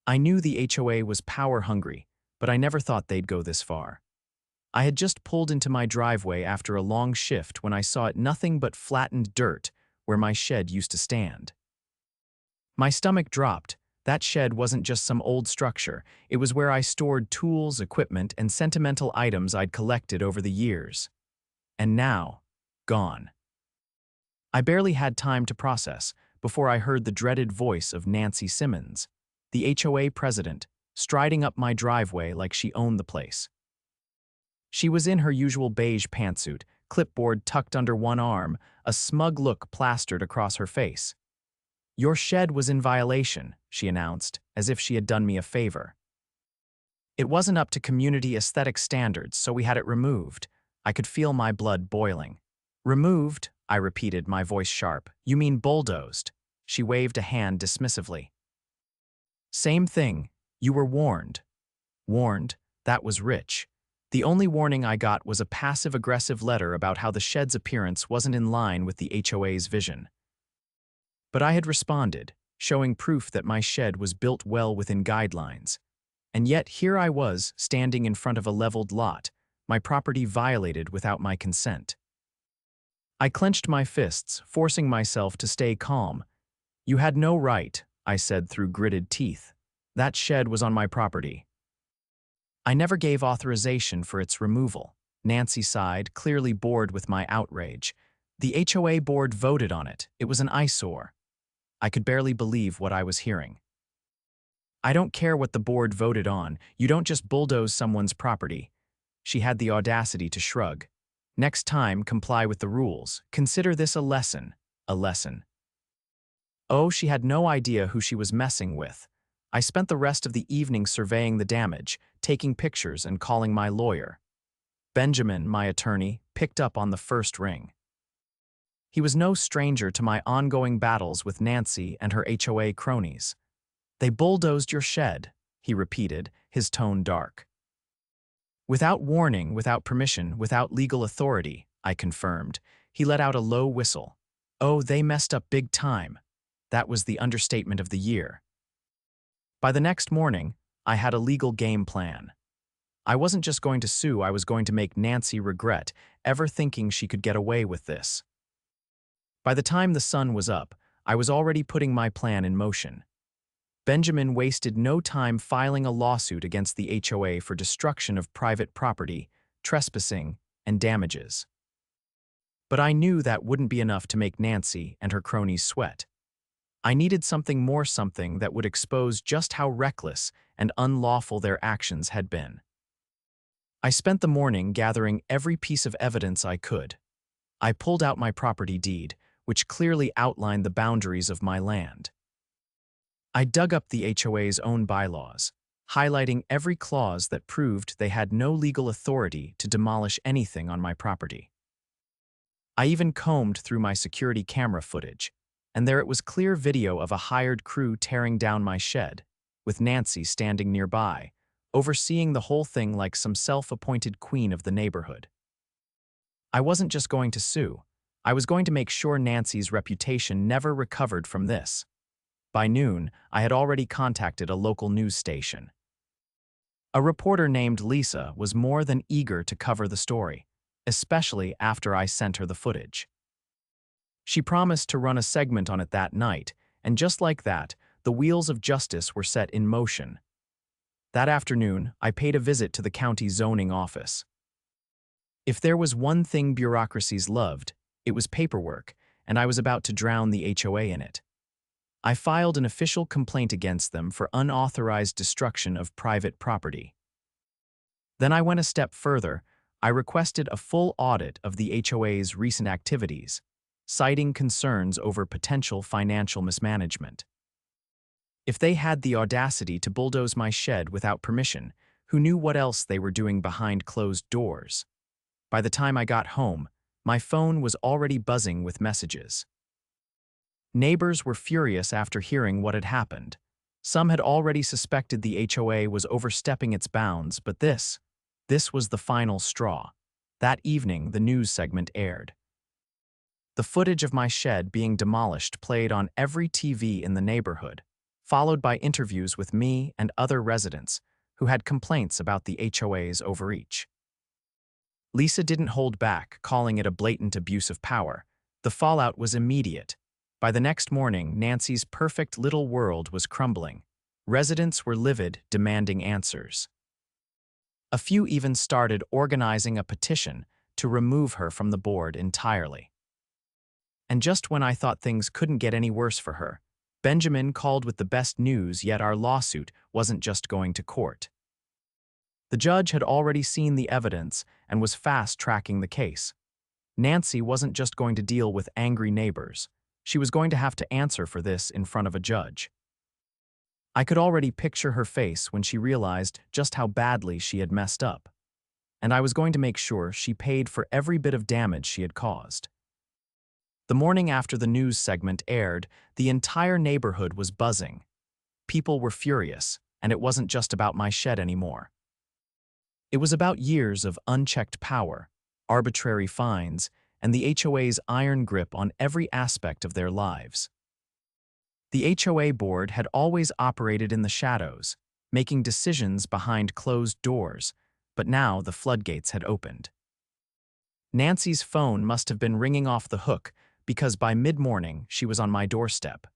I knew the HOA was power-hungry, but I never thought they'd go this far. I had just pulled into my driveway after a long shift when I saw it nothing but flattened dirt where my shed used to stand. My stomach dropped. That shed wasn't just some old structure, it was where I stored tools, equipment, and sentimental items I'd collected over the years. And now, gone. I barely had time to process before I heard the dreaded voice of Nancy Simmons, the HOA president, striding up my driveway like she owned the place. She was in her usual beige pantsuit, clipboard tucked under one arm, a smug look plastered across her face. "Your shed was in violation," she announced, as if she had done me a favor. "It wasn't up to community aesthetic standards, so we had it removed." I could feel my blood boiling. "Removed?" I repeated, my voice sharp. "You mean bulldozed?" She waved a hand dismissively. "Same thing. You were warned." Warned? That was rich. The only warning I got was a passive-aggressive letter about how the shed's appearance wasn't in line with the HOA's vision. But I had responded, showing proof that my shed was built well within guidelines. And yet here I was, standing in front of a leveled lot, my property violated without my consent. I clenched my fists, forcing myself to stay calm. "You had no right," I said through gritted teeth. "That shed was on my property." "I never gave authorization for its removal," Nancy sighed, clearly bored with my outrage. "The HOA board voted on it. It was an eyesore." I could barely believe what I was hearing. "I don't care what the board voted on. You don't just bulldoze someone's property." She had the audacity to shrug. "Next time, comply with the rules. Consider this a lesson." A lesson. Oh, she had no idea who she was messing with. I spent the rest of the evening surveying the damage, taking pictures and calling my lawyer. Benjamin, my attorney, picked up on the first ring. He was no stranger to my ongoing battles with Nancy and her HOA cronies. "They bulldozed your shed," he repeated, his tone dark. "Without warning, without permission, without legal authority," I confirmed. He let out a low whistle. "Oh, they messed up big time." That was the understatement of the year. By the next morning, I had a legal game plan. I wasn't just going to sue, I was going to make Nancy regret ever thinking she could get away with this. By the time the sun was up, I was already putting my plan in motion. Benjamin wasted no time filing a lawsuit against the HOA for destruction of private property, trespassing, and damages. But I knew that wouldn't be enough to make Nancy and her cronies sweat. I needed something more, something that would expose just how reckless and unlawful their actions had been. I spent the morning gathering every piece of evidence I could. I pulled out my property deed, which clearly outlined the boundaries of my land. I dug up the HOA's own bylaws, highlighting every clause that proved they had no legal authority to demolish anything on my property. I even combed through my security camera footage, and there it was, clear video of a hired crew tearing down my shed, with Nancy standing nearby, overseeing the whole thing like some self-appointed queen of the neighborhood. I wasn't just going to sue, I was going to make sure Nancy's reputation never recovered from this. By noon, I had already contacted a local news station. A reporter named Lisa was more than eager to cover the story, especially after I sent her the footage. She promised to run a segment on it that night, and just like that, the wheels of justice were set in motion. That afternoon, I paid a visit to the county zoning office. If there was one thing bureaucracies loved, it was paperwork, and I was about to drown the HOA in it. I filed an official complaint against them for unauthorized destruction of private property. Then I went a step further. I requested a full audit of the HOA's recent activities, citing concerns over potential financial mismanagement. If they had the audacity to bulldoze my shed without permission, who knew what else they were doing behind closed doors? By the time I got home, my phone was already buzzing with messages. Neighbors were furious after hearing what had happened. Some had already suspected the HOA was overstepping its bounds, but this was the final straw. That evening, the news segment aired. The footage of my shed being demolished played on every TV in the neighborhood. followed by interviews with me and other residents who had complaints about the HOA's overreach. Lisa didn't hold back, calling it a blatant abuse of power. The fallout was immediate. By the next morning, Nancy's perfect little world was crumbling. Residents were livid, demanding answers. A few even started organizing a petition to remove her from the board entirely. And just when I thought things couldn't get any worse for her, Benjamin called with the best news, yet our lawsuit wasn't just going to court. The judge had already seen the evidence and was fast-tracking the case. Nancy wasn't just going to deal with angry neighbors. She was going to have to answer for this in front of a judge. I could already picture her face when she realized just how badly she had messed up. And I was going to make sure she paid for every bit of damage she had caused. The morning after the news segment aired, the entire neighborhood was buzzing. People were furious, and it wasn't just about my shed anymore. It was about years of unchecked power, arbitrary fines, and the HOA's iron grip on every aspect of their lives. The HOA board had always operated in the shadows, making decisions behind closed doors, but now the floodgates had opened. Nancy's phone must have been ringing off the hook because by mid-morning she was on my doorstep.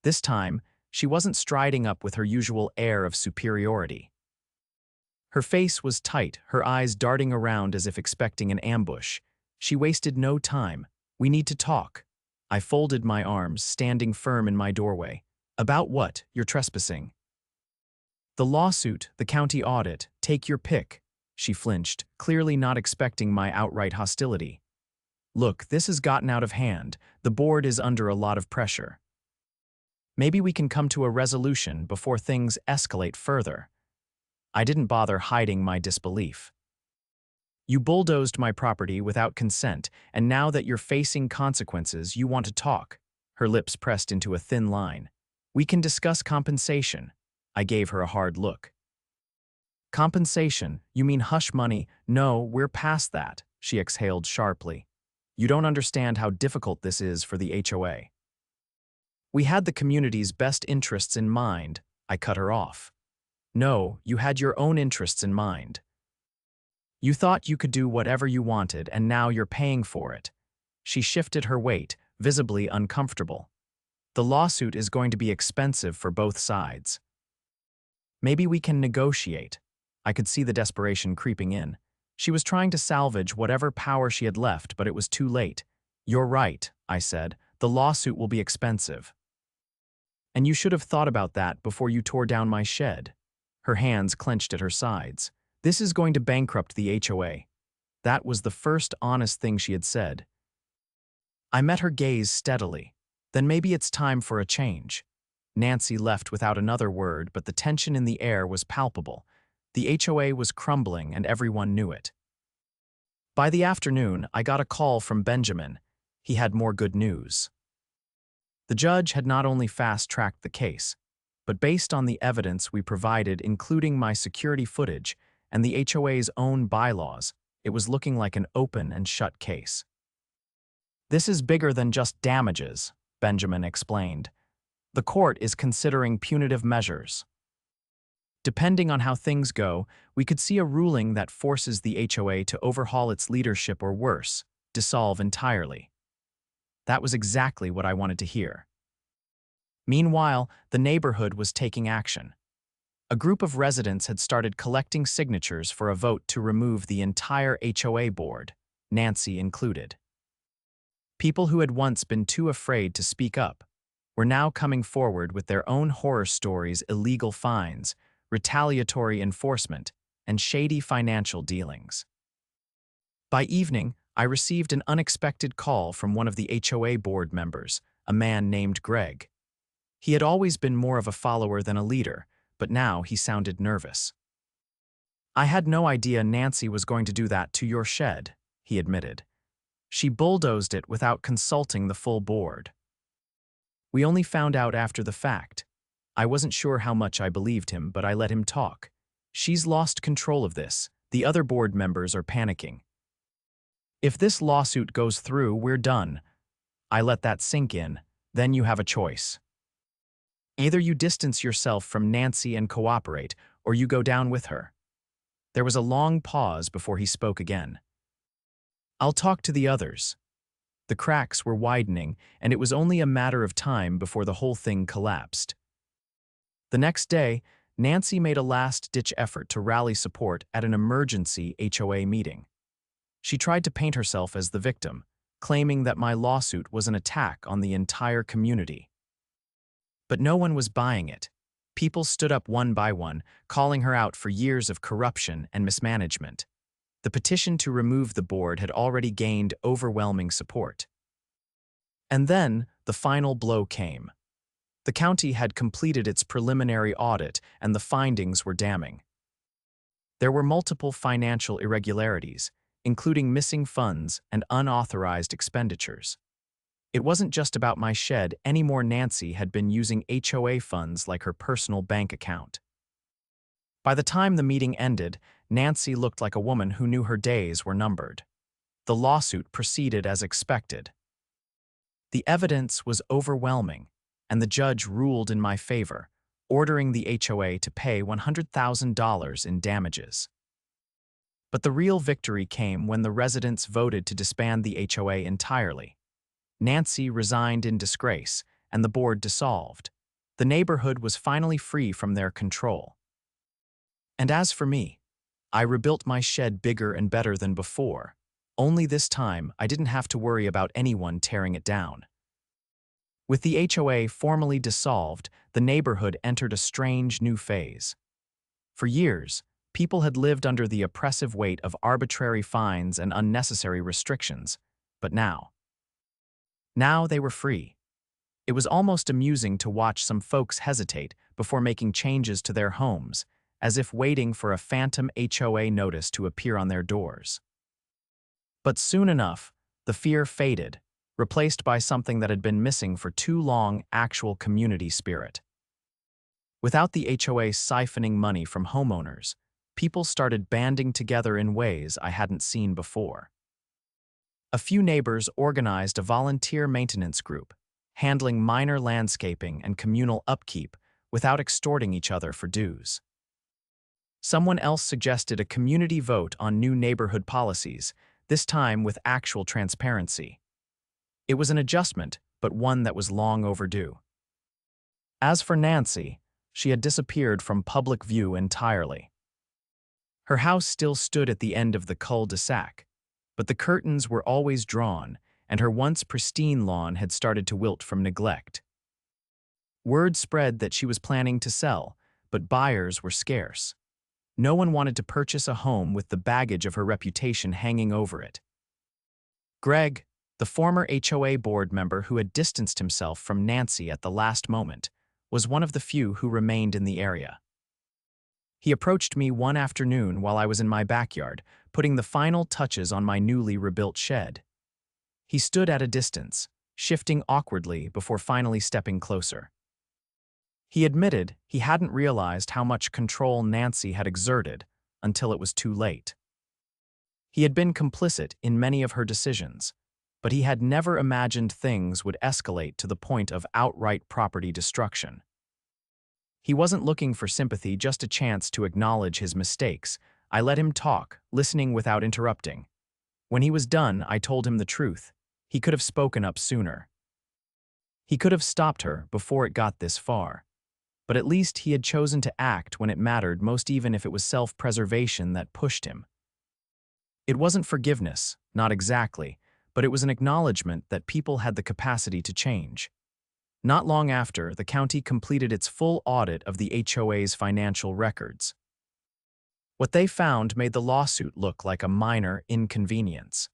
This time, she wasn't striding up with her usual air of superiority. Her face was tight, her eyes darting around as if expecting an ambush. She wasted no time. "We need to talk." I folded my arms, standing firm in my doorway. "About what? You're trespassing." "The lawsuit, the county audit, take your pick." She flinched, clearly not expecting my outright hostility. "Look, this has gotten out of hand. The board is under a lot of pressure. Maybe we can come to a resolution before things escalate further." I didn't bother hiding my disbelief. "You bulldozed my property without consent, and now that you're facing consequences, you want to talk." Her lips pressed into a thin line. "We can discuss compensation." I gave her a hard look. "Compensation? You mean hush money? No, we're past that," she exhaled sharply. "You don't understand how difficult this is for the HOA. We had the community's best interests in mind." I cut her off. "No, you had your own interests in mind. You thought you could do whatever you wanted, and now you're paying for it." She shifted her weight, visibly uncomfortable. "The lawsuit is going to be expensive for both sides. Maybe we can negotiate." I could see the desperation creeping in. She was trying to salvage whatever power she had left, but it was too late. "You're right," I said. "The lawsuit will be expensive. And you should have thought about that before you tore down my shed." Her hands clenched at her sides. "This is going to bankrupt the HOA." That was the first honest thing she had said. I met her gaze steadily. "Then maybe it's time for a change." Nancy left without another word, but the tension in the air was palpable. The HOA was crumbling, and everyone knew it. By the afternoon, I got a call from Benjamin. He had more good news. The judge had not only fast-tracked the case, but based on the evidence we provided, including my security footage and the HOA's own bylaws, it was looking like an open and shut case. "This is bigger than just damages," Benjamin explained. "The court is considering punitive measures. Depending on how things go, we could see a ruling that forces the HOA to overhaul its leadership or worse, dissolve entirely." That was exactly what I wanted to hear. Meanwhile, the neighborhood was taking action. A group of residents had started collecting signatures for a vote to remove the entire HOA board, Nancy included. People who had once been too afraid to speak up were now coming forward with their own horror stories: illegal fines, retaliatory enforcement, and shady financial dealings. By evening, I received an unexpected call from one of the HOA board members, a man named Greg. He had always been more of a follower than a leader, but now he sounded nervous. "I had no idea Nancy was going to do that to your shed," he admitted. "She bulldozed it without consulting the full board. We only found out after the fact." I wasn't sure how much I believed him, but I let him talk. "She's lost control of this. The other board members are panicking. If this lawsuit goes through, we're done." I let that sink in. "Then you have a choice. Either you distance yourself from Nancy and cooperate, or you go down with her. There was a long pause before he spoke again. I'll talk to the others. The cracks were widening, and it was only a matter of time before the whole thing collapsed. The next day, Nancy made a last-ditch effort to rally support at an emergency HOA meeting. She tried to paint herself as the victim, claiming that my lawsuit was an attack on the entire community. But no one was buying it. People stood up one by one, calling her out for years of corruption and mismanagement. The petition to remove the board had already gained overwhelming support. And then the final blow came. The county had completed its preliminary audit, and the findings were damning. There were multiple financial irregularities, including missing funds and unauthorized expenditures. It wasn't just about my shed anymore. Nancy had been using HOA funds like her personal bank account. By the time the meeting ended, Nancy looked like a woman who knew her days were numbered. The lawsuit proceeded as expected. The evidence was overwhelming, and the judge ruled in my favor, ordering the HOA to pay $100,000 in damages. But the real victory came when the residents voted to disband the HOA entirely. Nancy resigned in disgrace, and the board dissolved. The neighborhood was finally free from their control. And as for me, I rebuilt my shed bigger and better than before. Only this time, I didn't have to worry about anyone tearing it down. With the HOA formally dissolved, the neighborhood entered a strange new phase. For years, people had lived under the oppressive weight of arbitrary fines and unnecessary restrictions, but now they were free. It was almost amusing to watch some folks hesitate before making changes to their homes, as if waiting for a phantom HOA notice to appear on their doors. But soon enough, the fear faded, replaced by something that had been missing for too long: actual community spirit. Without the HOA siphoning money from homeowners, people started banding together in ways I hadn't seen before. A few neighbors organized a volunteer maintenance group, handling minor landscaping and communal upkeep without extorting each other for dues. Someone else suggested a community vote on new neighborhood policies, this time with actual transparency. It was an adjustment, but one that was long overdue. As for Nancy, she had disappeared from public view entirely. Her house still stood at the end of the cul-de-sac, but the curtains were always drawn, and her once pristine lawn had started to wilt from neglect. Word spread that she was planning to sell, but buyers were scarce. No one wanted to purchase a home with the baggage of her reputation hanging over it. Greg, the former HOA board member who had distanced himself from Nancy at the last moment, was one of the few who remained in the area. He approached me one afternoon while I was in my backyard, putting the final touches on my newly rebuilt shed. He stood at a distance, shifting awkwardly before finally stepping closer. He admitted he hadn't realized how much control Nancy had exerted until it was too late. He had been complicit in many of her decisions, but he had never imagined things would escalate to the point of outright property destruction. He wasn't looking for sympathy, just a chance to acknowledge his mistakes. I let him talk, listening without interrupting. When he was done, I told him the truth. He could have spoken up sooner. He could have stopped her before it got this far. But at least he had chosen to act when it mattered most, even if it was self-preservation that pushed him. It wasn't forgiveness, not exactly, but it was an acknowledgement that people had the capacity to change. Not long after, the county completed its full audit of the HOA's financial records. What they found made the lawsuit look like a minor inconvenience.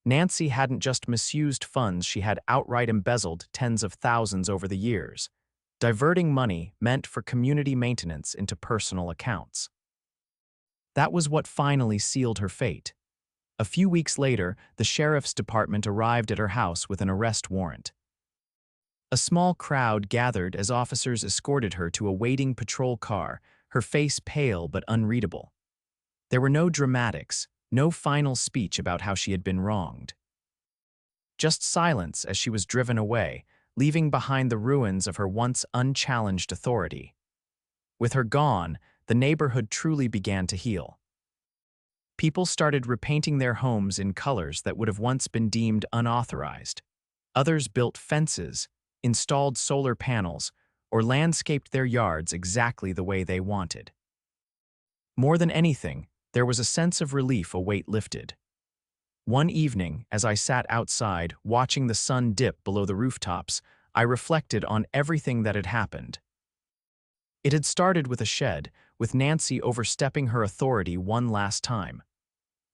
Nancy hadn't just misused funds, she had outright embezzled tens of thousands over the years, diverting money meant for community maintenance into personal accounts. That was what finally sealed her fate. A few weeks later, the sheriff's department arrived at her house with an arrest warrant. A small crowd gathered as officers escorted her to a waiting patrol car, her face pale but unreadable. There were no dramatics, no final speech about how she had been wronged. Just silence as she was driven away, leaving behind the ruins of her once unchallenged authority. With her gone, the neighborhood truly began to heal. People started repainting their homes in colors that would have once been deemed unauthorized. Others built fences, installed solar panels, or landscaped their yards exactly the way they wanted. More than anything, there was a sense of relief a weight lifted. One evening, as I sat outside, watching the sun dip below the rooftops, I reflected on everything that had happened. It had started with a shed, with Nancy overstepping her authority one last time.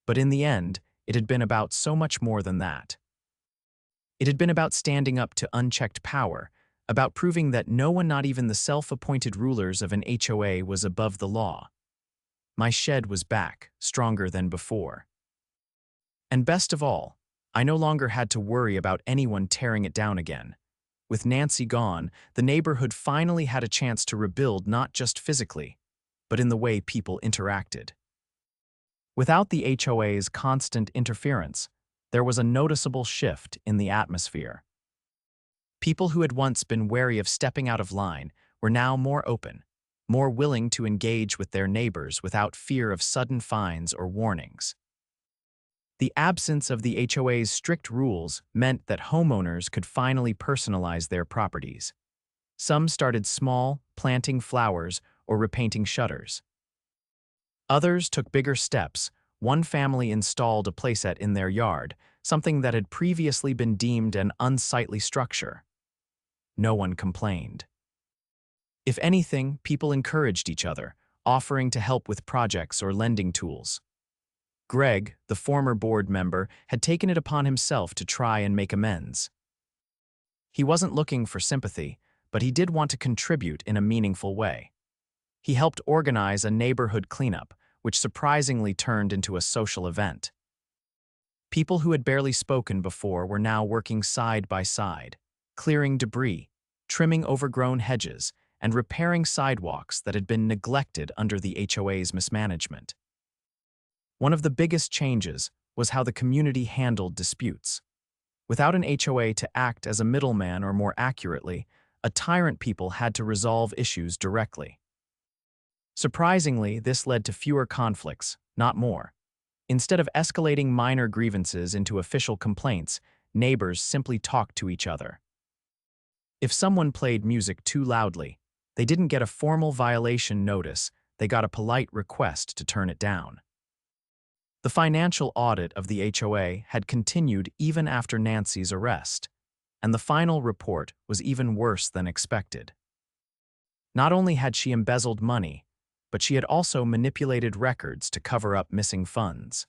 But in the end, it had been about so much more than that. It had been about standing up to unchecked power, about proving that no one, not even the self-appointed rulers of an HOA, was above the law. My shed was back, stronger than before. And best of all, I no longer had to worry about anyone tearing it down again. With Nancy gone, the neighborhood finally had a chance to rebuild, not just physically, but in the way people interacted. Without the HOA's constant interference, there was a noticeable shift in the atmosphere. People who had once been wary of stepping out of line were now more open, more willing to engage with their neighbors without fear of sudden fines or warnings. The absence of the HOA's strict rules meant that homeowners could finally personalize their properties. Some started small, planting flowers or repainting shutters. Others took bigger steps. One family installed a playset in their yard, something that had previously been deemed an unsightly structure. No one complained. If anything, people encouraged each other, offering to help with projects or lending tools. Greg, the former board member, had taken it upon himself to try and make amends. He wasn't looking for sympathy, but he did want to contribute in a meaningful way. He helped organize a neighborhood cleanup, which surprisingly turned into a social event. People who had barely spoken before were now working side by side, clearing debris, trimming overgrown hedges, and repairing sidewalks that had been neglected under the HOA's mismanagement. One of the biggest changes was how the community handled disputes. Without an HOA to act as a middleman, or more accurately, a tyrant, people had to resolve issues directly. Surprisingly, this led to fewer conflicts, not more. Instead of escalating minor grievances into official complaints, neighbors simply talked to each other. If someone played music too loudly, they didn't get a formal violation notice, they got a polite request to turn it down. The financial audit of the HOA had continued even after Nancy's arrest, and the final report was even worse than expected. Not only had she embezzled money, but she had also manipulated records to cover up missing funds.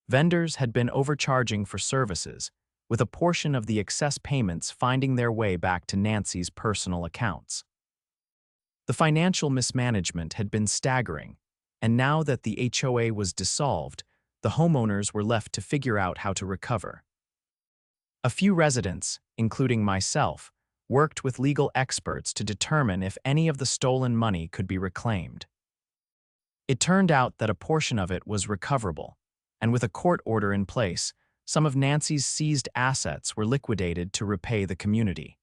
Vendors had been overcharging for services, with a portion of the excess payments finding their way back to Nancy's personal accounts. The financial mismanagement had been staggering, and now that the HOA was dissolved, the homeowners were left to figure out how to recover. A few residents, including myself, worked with legal experts to determine if any of the stolen money could be reclaimed. It turned out that a portion of it was recoverable, and with a court order in place, some of Nancy's seized assets were liquidated to repay the community.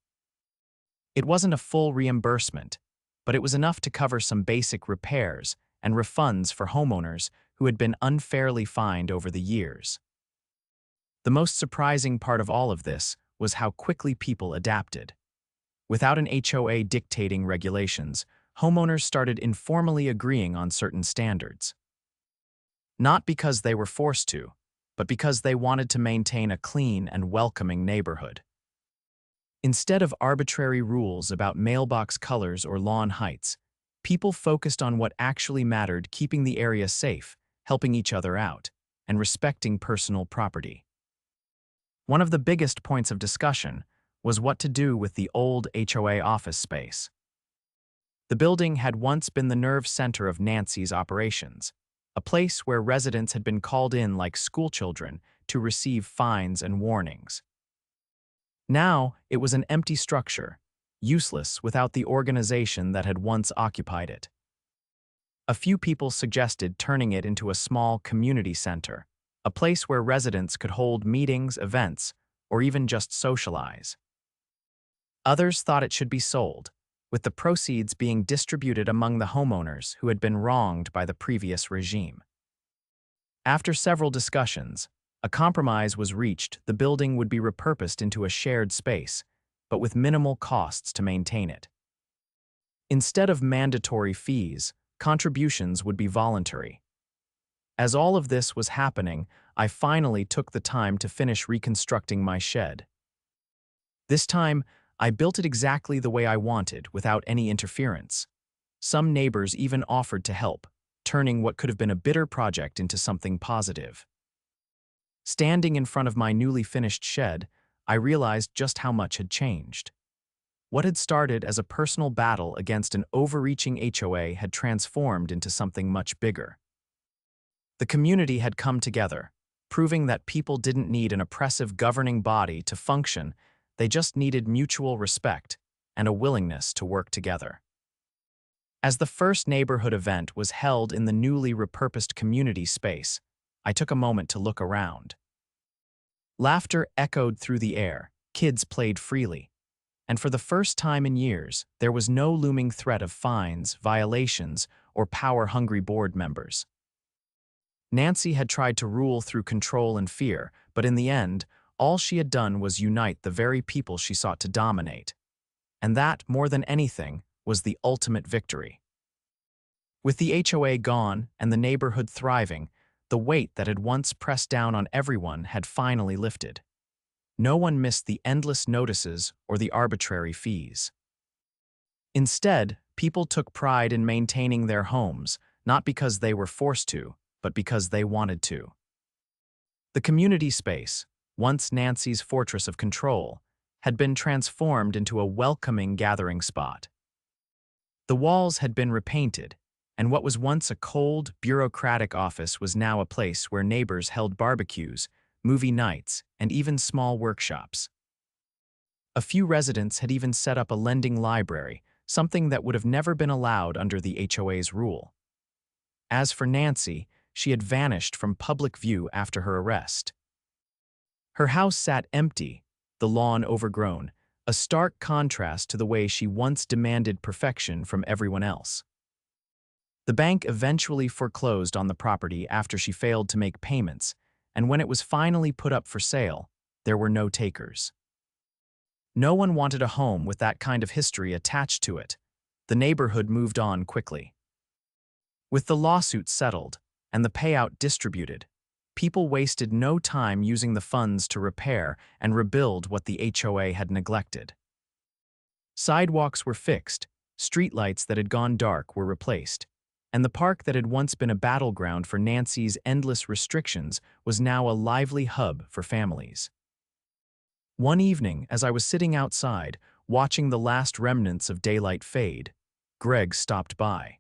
It wasn't a full reimbursement, but it was enough to cover some basic repairs and refunds for homeowners who had been unfairly fined over the years. The most surprising part of all of this was how quickly people adapted. Without an HOA dictating regulations, homeowners started informally agreeing on certain standards. Not because they were forced to, but because they wanted to maintain a clean and welcoming neighborhood. Instead of arbitrary rules about mailbox colors or lawn heights, people focused on what actually mattered: keeping the area safe, helping each other out, and respecting personal property. One of the biggest points of discussion was what to do with the old HOA office space. The building had once been the nerve center of Nancy's operations, a place where residents had been called in like schoolchildren to receive fines and warnings. Now, it was an empty structure, useless without the organization that had once occupied it. A few people suggested turning it into a small community center, a place where residents could hold meetings, events, or even just socialize. Others thought it should be sold, with the proceeds being distributed among the homeowners who had been wronged by the previous regime. After several discussions, a compromise was reached. The building would be repurposed into a shared space, but with minimal costs to maintain it. Instead of mandatory fees, contributions would be voluntary. As all of this was happening, I finally took the time to finish reconstructing my shed. This time, I built it exactly the way I wanted, without any interference. Some neighbors even offered to help, turning what could have been a bitter project into something positive. Standing in front of my newly finished shed, I realized just how much had changed. What had started as a personal battle against an overreaching HOA had transformed into something much bigger. The community had come together, proving that people didn't need an oppressive governing body to function. They just needed mutual respect and a willingness to work together. As the first neighborhood event was held in the newly repurposed community space, I took a moment to look around. Laughter echoed through the air, kids played freely, and for the first time in years, there was no looming threat of fines, violations, or power-hungry board members. Nancy had tried to rule through control and fear, but in the end, all she had done was unite the very people she sought to dominate. And that, more than anything, was the ultimate victory. With the HOA gone and the neighborhood thriving, the weight that had once pressed down on everyone had finally lifted. No one missed the endless notices or the arbitrary fees. Instead, people took pride in maintaining their homes, not because they were forced to, but because they wanted to. The community space, once Nancy's fortress of control, had been transformed into a welcoming gathering spot. The walls had been repainted, and what was once a cold, bureaucratic office was now a place where neighbors held barbecues, movie nights, and even small workshops. A few residents had even set up a lending library, something that would have never been allowed under the HOA's rule. As for Nancy, she had vanished from public view after her arrest. Her house sat empty, the lawn overgrown, a stark contrast to the way she once demanded perfection from everyone else. The bank eventually foreclosed on the property after she failed to make payments, and when it was finally put up for sale, there were no takers. No one wanted a home with that kind of history attached to it. The neighborhood moved on quickly. With the lawsuit settled and the payout distributed, people wasted no time using the funds to repair and rebuild what the HOA had neglected. Sidewalks were fixed, streetlights that had gone dark were replaced, and the park that had once been a battleground for Nancy's endless restrictions was now a lively hub for families. One evening, as I was sitting outside, watching the last remnants of daylight fade, Greg stopped by.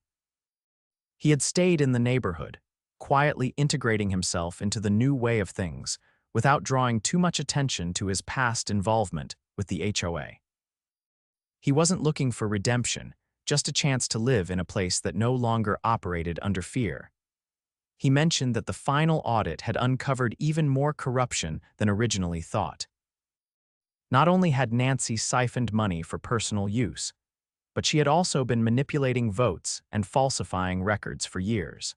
He had stayed in the neighborhood, quietly integrating himself into the new way of things, without drawing too much attention to his past involvement with the HOA. He wasn't looking for redemption, just a chance to live in a place that no longer operated under fear. He mentioned that the final audit had uncovered even more corruption than originally thought. Not only had Nancy siphoned money for personal use, but she had also been manipulating votes and falsifying records for years.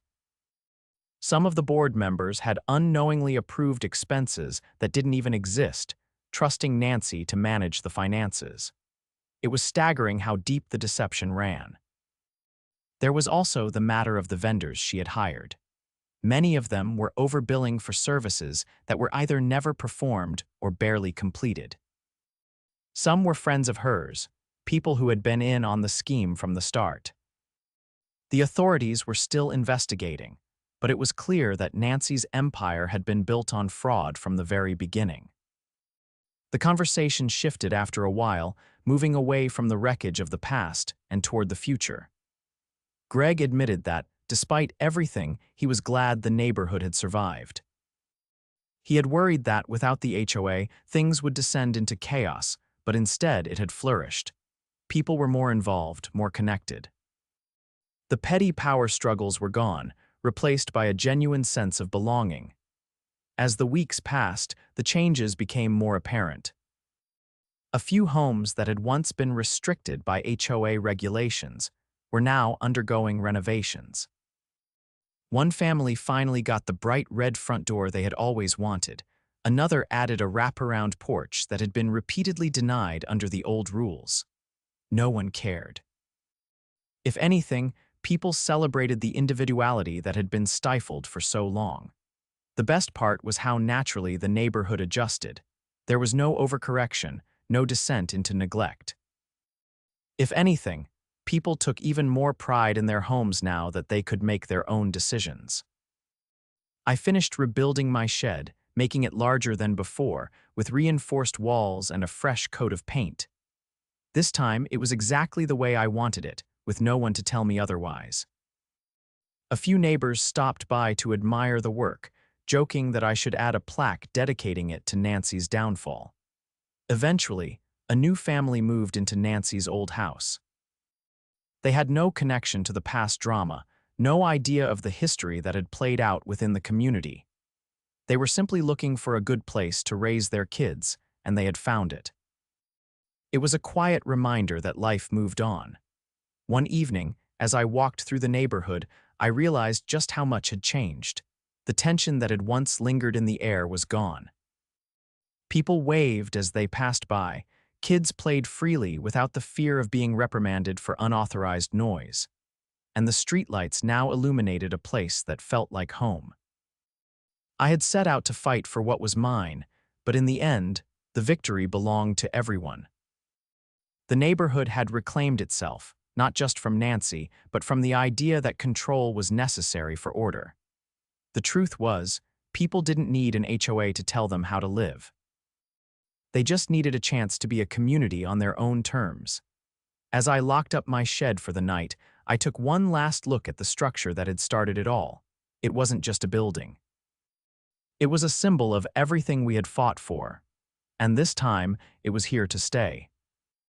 Some of the board members had unknowingly approved expenses that didn't even exist, trusting Nancy to manage the finances. It was staggering how deep the deception ran. There was also the matter of the vendors she had hired. Many of them were overbilling for services that were either never performed or barely completed. Some were friends of hers, people who had been in on the scheme from the start. The authorities were still investigating, but it was clear that Nancy's empire had been built on fraud from the very beginning. The conversation shifted after a while, moving away from the wreckage of the past and toward the future. Greg admitted that, despite everything, he was glad the neighborhood had survived. He had worried that, without the HOA, things would descend into chaos, but instead it had flourished. People were more involved, more connected. The petty power struggles were gone, replaced by a genuine sense of belonging. As the weeks passed, the changes became more apparent. A few homes that had once been restricted by HOA regulations were now undergoing renovations. One family finally got the bright red front door they had always wanted. Another added a wraparound porch that had been repeatedly denied under the old rules. No one cared. If anything, people celebrated the individuality that had been stifled for so long. The best part was how naturally the neighborhood adjusted. There was no overcorrection, no descent into neglect. If anything, people took even more pride in their homes now that they could make their own decisions. I finished rebuilding my shed, making it larger than before, with reinforced walls and a fresh coat of paint. This time, it was exactly the way I wanted it, with no one to tell me otherwise. A few neighbors stopped by to admire the work, joking that I should add a plaque dedicating it to Nancy's downfall. Eventually, a new family moved into Nancy's old house. They had no connection to the past drama, no idea of the history that had played out within the community. They were simply looking for a good place to raise their kids, and they had found it. It was a quiet reminder that life moved on. One evening, as I walked through the neighborhood, I realized just how much had changed. The tension that had once lingered in the air was gone. People waved as they passed by. Kids played freely without the fear of being reprimanded for unauthorized noise. And the streetlights now illuminated a place that felt like home. I had set out to fight for what was mine, but in the end, the victory belonged to everyone. The neighborhood had reclaimed itself, not just from Nancy, but from the idea that control was necessary for order. The truth was, people didn't need an HOA to tell them how to live. They just needed a chance to be a community on their own terms. As I locked up my shed for the night, I took one last look at the structure that had started it all. It wasn't just a building. It was a symbol of everything we had fought for. And this time, it was here to stay.